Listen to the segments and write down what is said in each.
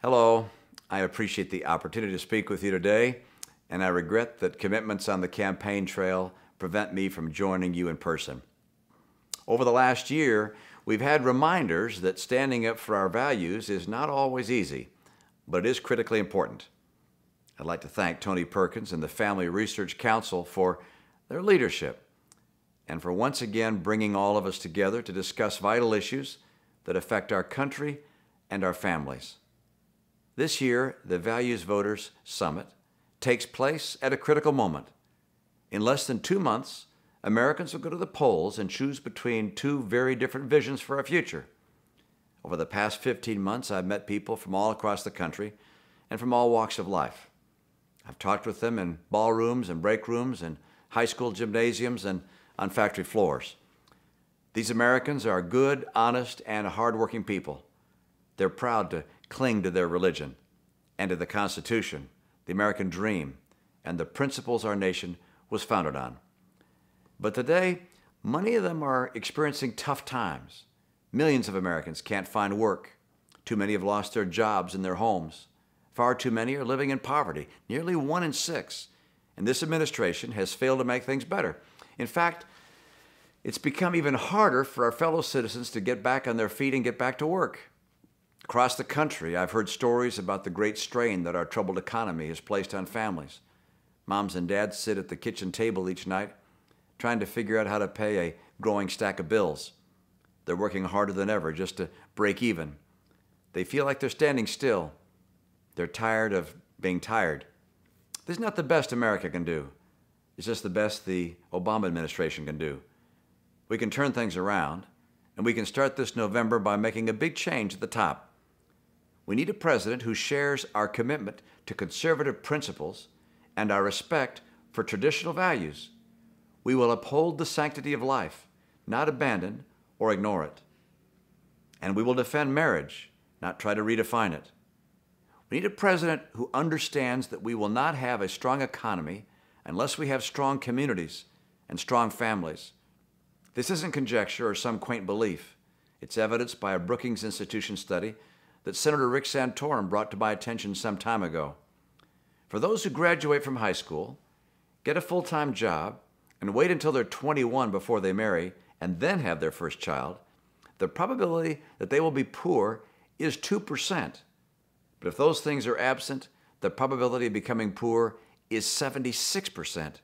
Hello, I appreciate the opportunity to speak with you today, and I regret that commitments on the campaign trail prevent me from joining you in person. Over the last year, we've had reminders that standing up for our values is not always easy, but it is critically important. I'd like to thank Tony Perkins and the Family Research Council for their leadership and for once again bringing all of us together to discuss vital issues that affect our country and our families. This year, the Values Voters Summit takes place at a critical moment. In less than 2 months, Americans will go to the polls and choose between two very different visions for our future. Over the past 15 months, I've met people from all across the country and from all walks of life. I've talked with them in ballrooms and break rooms and high school gymnasiums and on factory floors. These Americans are good, honest, and hardworking people. They're proud to cling to their religion and to the Constitution, the American dream, and the principles our nation was founded on. But today, many of them are experiencing tough times. Millions of Americans can't find work. Too many have lost their jobs and their homes. Far too many are living in poverty, nearly 1 in 6. And this administration has failed to make things better. In fact, it's become even harder for our fellow citizens to get back on their feet and get back to work. Across the country, I've heard stories about the great strain that our troubled economy has placed on families. Moms and dads sit at the kitchen table each night trying to figure out how to pay a growing stack of bills. They're working harder than ever just to break even. They feel like they're standing still. They're tired of being tired. This is not the best America can do. It's just the best the Obama administration can do. We can turn things around, and we can start this November by making a big change at the top. We need a president who shares our commitment to conservative principles and our respect for traditional values. We will uphold the sanctity of life, not abandon or ignore it. And we will defend marriage, not try to redefine it. We need a president who understands that we will not have a strong economy unless we have strong communities and strong families. This isn't conjecture or some quaint belief. It's evidenced by a Brookings Institution study that Senator Rick Santorum brought to my attention some time ago. For those who graduate from high school, get a full-time job, and wait until they're 21 before they marry and then have their first child, the probability that they will be poor is 2%. But if those things are absent, the probability of becoming poor is 76%.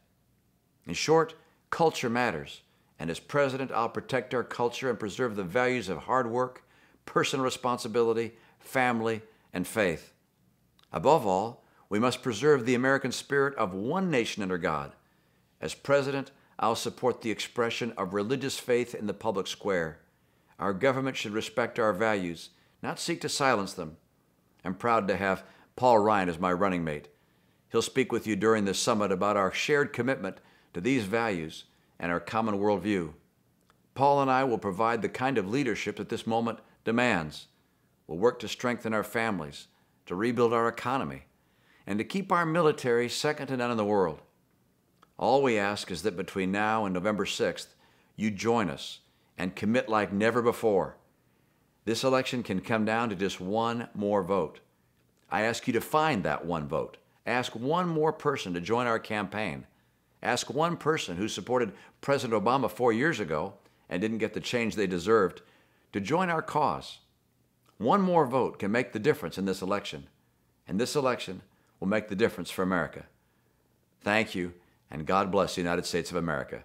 In short, culture matters. And as president, I'll protect our culture and preserve the values of hard work, personal responsibility, family, and faith. Above all, we must preserve the American spirit of one nation under God. As president, I'll support the expression of religious faith in the public square. Our government should respect our values, not seek to silence them. I'm proud to have Paul Ryan as my running mate. He'll speak with you during this summit about our shared commitment to these values and our common worldview. Paul and I will provide the kind of leadership that this moment demands. We'll work to strengthen our families, to rebuild our economy, and to keep our military second to none in the world. All we ask is that between now and November 6th, you join us and commit like never before. This election can come down to just one more vote. I ask you to find that one vote. Ask one more person to join our campaign. Ask one person who supported President Obama 4 years ago and didn't get the change they deserved to join our cause. One more vote can make the difference in this election, and this election will make the difference for America. Thank you, and God bless the United States of America.